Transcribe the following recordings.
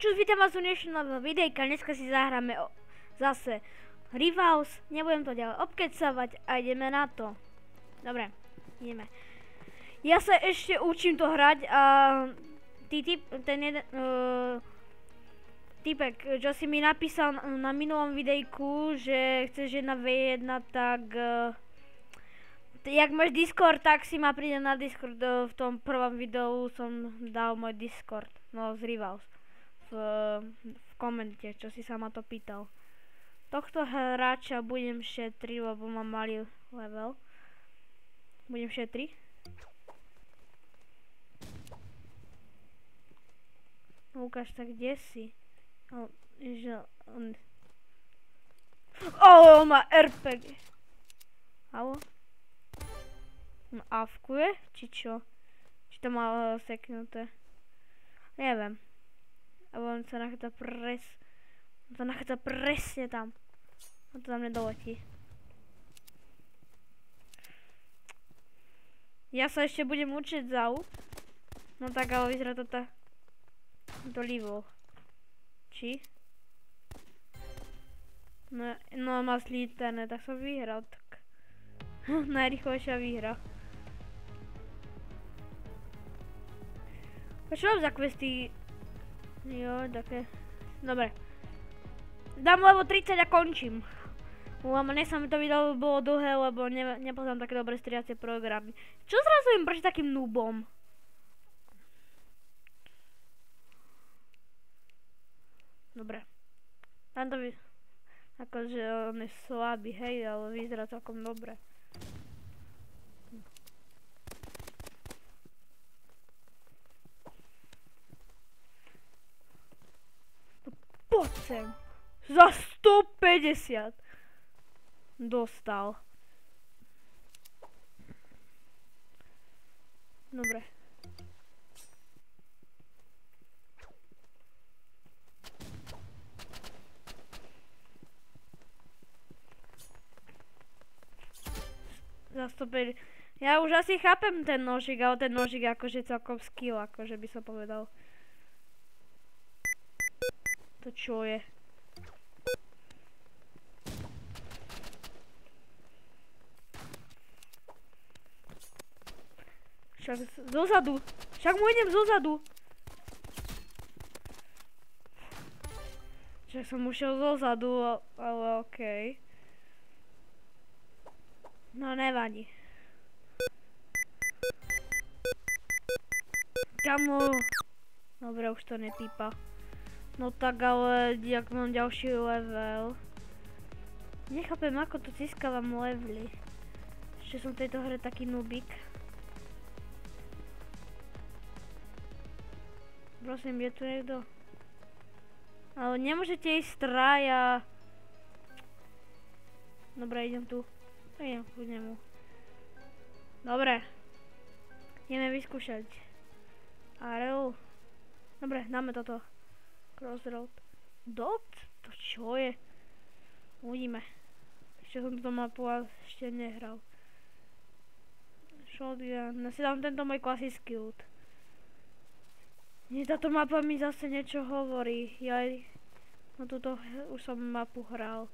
Čus, vítam vás u dnešného videjka, dneska si zahráme zase Rivals, nebudem to ďalej obkecavať a ideme na to. Dobre, ideme. Ja sa ešte učím to hrať a ten jeden typek, čo si mi napísal na minulom videjku, že chceš na V1, tak jak máš Discord, tak si ma príde na Discord. V tom prvom videu som dal môj Discord, no z Rivals. V komente, čo si sa ma to pýtal. Tohto hráča budem šetriť, lebo mám malý level. Budem šetriť. Ukáž sa, kde si. On má RPG. Halo? On avkuje? Či čo? Či to má seknuté? Neviem. Ale on sa nachádza presne tam. On to tam nedoletí. Ja sa ešte budem učiť ZAU. No tak, ale vyzerá to tak. To livo. Či? No má slítené, tak som vyhral. Tak. Najrýchlejšia výhra. A čo mám za questy? Jo, také. Dobre. Dám level 30 a končím. Lebo nech sa mi to video bolo dlhé, lebo nepoznám také dobré striacie programy. Čo zrazu im proti takým noobom? Dobre. Tamto akože on je slabý, hej, ale vyzerá celkom dobre. Poď sem. Za 150 dostal. Dobre. Za 150. Ja už asi chápem ten nožík, ale ten nožík je akože celkom skill, akože by som povedal. To čo je? Však zozadu. Však mu idem zozadu. Však som ušiel zozadu, ale okej. No nevadí. Kamo. Dobre, už to nepípa. No tak ale, jak mám ďalší level. Nechápem, ako to získavam levely. Ešte som v tejto hre taký nubík. Prosím, je tu niekto? Ale nemôžete ísť traja. Dobre, idem tu. Idem ku nemu. Dobre. Ideme vyskúšať. Arel. Dobre, dáme toto. Crossroad. Dot? To čo je? Uvidíme. Ešte som túto mapu ešte nehral. Shotgun. Ja si dám tento môj klasický loot. Nie, táto mapa mi zase niečo hovorí. Jaj. No túto už som mapu hral.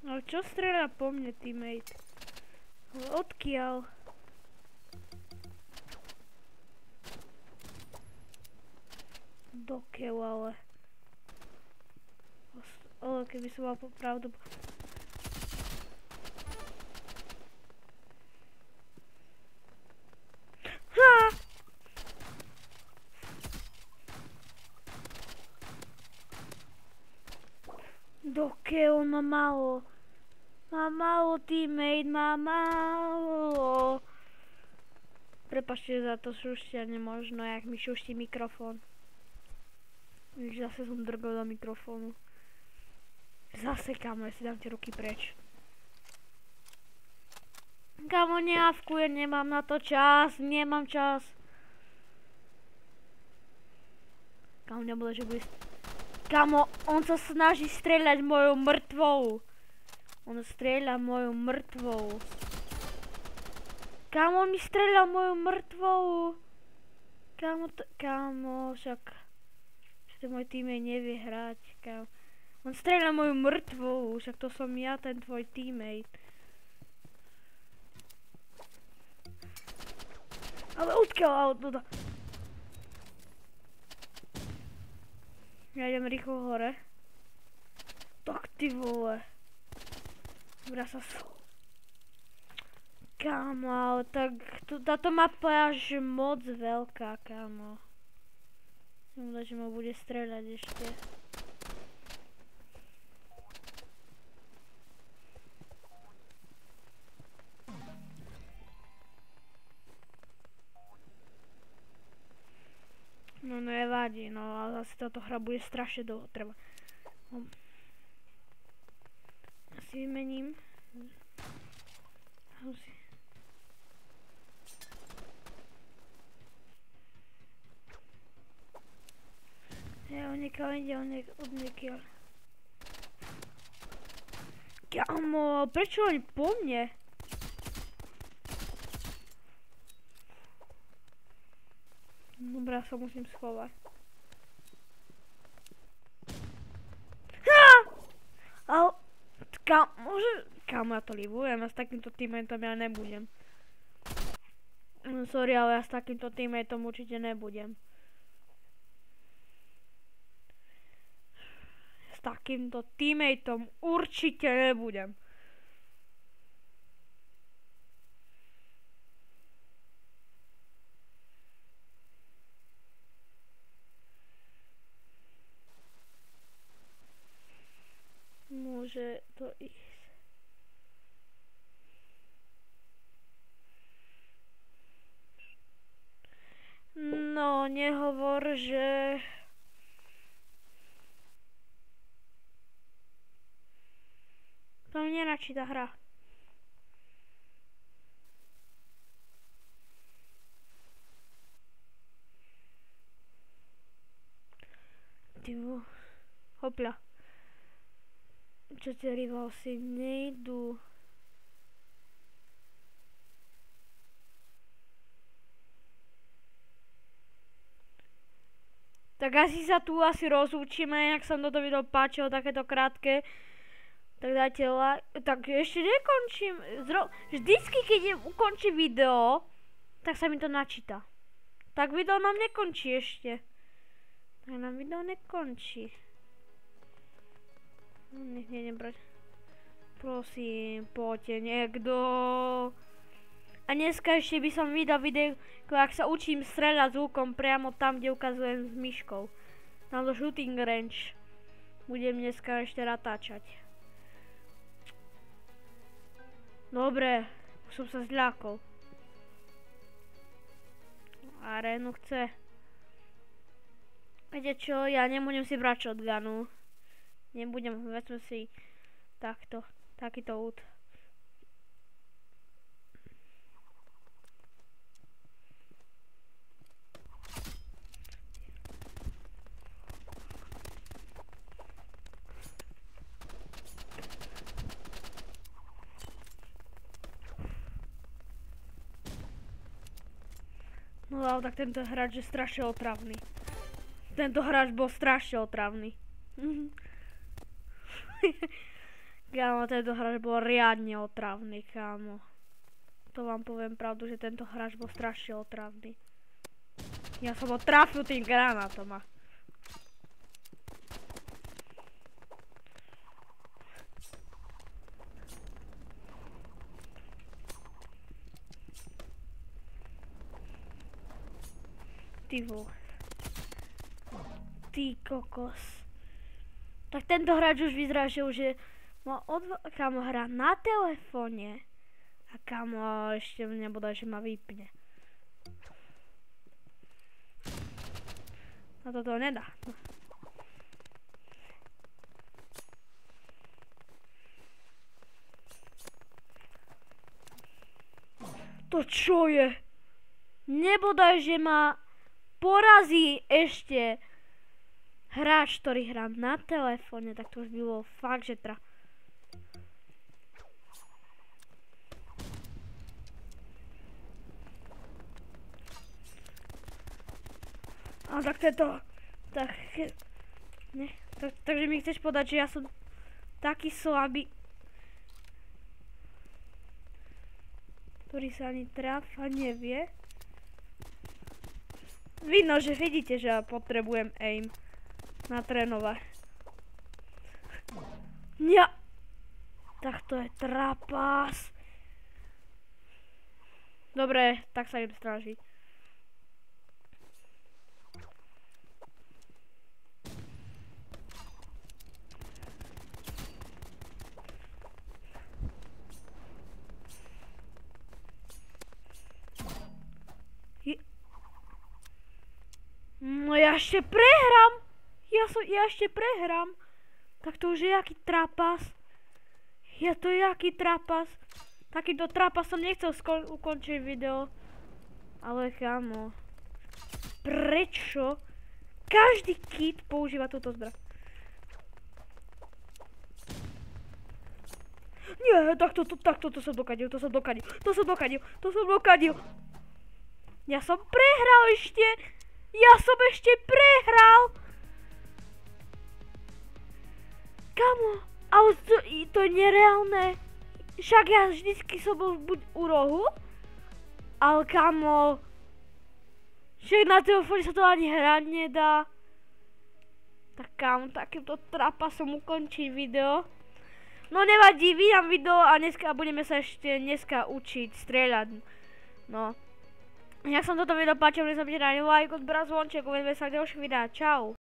Ale čo strieľa po mne, teammate? Odkiaľ? Dokeľ, ale... keby som mal pravdu... Ha! Dokeľ, má málo. Má málo, teammate, má málo. Prepáčte za to šušťanie možno, jak mi šuští mikrofón. Zase som drgol do mikrofónu. Zase, kamo, ja si dám tie ruky preč. Kamo, neavkujem, nemám na to čas, nemám čas. Kamo, nebude, že bude... Kamo, on sa snaží strieľať mojou mŕtvou. On strieľa mojou mŕtvou. Kámo, on mi strelal moju mŕtvolu. Kámo, však... Že môj teammate nevie hrať, kámo. On strelal moju mŕtvolu, však to som ja, ten tvoj teammate. Ale odkiaľ auto? Ja idem rýchlo hore. Tak ty vole. Dobrá sa Kámo, ale tak táto mapa je až moc veľká, kámo. Neviem, že ma bude streľať ešte. No nevadí, no ale zase táto hra bude strašne dlho trvať. Asi vymením. Ja odniekiaľ ide, odniekiaľ. Kámo, prečo oni po mne? Dobre, ja sa musím schovať. Kámo, ja to libujem, ja s takýmto teammateom ja nebudem. Sorry, ale ja s takýmto teammateom určite nebudem. S takýmto teammateom určite nebudem. Môže to ísť. No, nehovor, že... To mi nenačíta hra. Tyvo. Hopla. Čo tie rivalsi nejdu. Tak asi sa tu rozlúčime, ak sa vám toto video páčilo, takéto krátke. Tak dajte like. Tak ešte nekončím. Vždycky, keď ukončím video, tak sa mi to načíta. Tak video nám nekončí ešte. Tak nám video nekončí. Nech nejdem brať. Prosím, poďte niekto. A dneska ešte by som vydal video, ak sa učím streľať s lukom priamo tam, kde ukazujem s myškou. Tam do shooting range. Budem dneska ešte natáčať. Dobre, už som sa zľakol. Arénu chce. Viete čo, ja nebudem si brať shotgunu. Nebudem, vezme si takýto út. No ale tak tento hráč je strašne otravný. Tento hráč bol strašne otravný. Kámo, tento hráč bol riadne otravný, kámo. To vám poviem pravdu, že tento hráč bol strašne otravný. Ja som ho trafil tým granátom a... Ty kokos. Tak tento hráč už vyzerá, že už je... Kámo, hrá na telefóne. A kámo, ešte nebude, že ma vypne. A toto nedá. To čo je? Nebodaj, že ma porazí ešte hráč, ktorý hrá na telefóne, tak to už by bolo fakt, že A tak to je to. Tak, ne, takže mi chceš povedať, že ja som taký slabý, ktorý sa ani tráfa nevie. Vidno, že vidíte, že ja potrebujem aim natrénovať. Ja. Tak to je trapas. Dobre, tak sa idem strážiť. No ja ešte prehrám. Ja ešte prehrám. Tak to už je jaký trapas. To je jaký trapas. Takýto trapas som nechcel ukončiť video. Ale kámo. Prečo každý kid používa túto zbraň? Nie, takto som dokadil. Ja som prehral ešte. Ja som ešte prehral. Kamo, ale to je nereálne. Však ja vždycky som bol buď u rohu, ale kamo, však na telefóne sa to ani hrať nedá. Tak kamo, takýmto trapasom ukončiť video. No nevadí, vydám video a budeme sa ešte dneska učiť strieľať. No. Jak sa vám toto video páčilo, nezabudnite na like, odber zvonček, uvidíme sa v ďalších videách. Čau.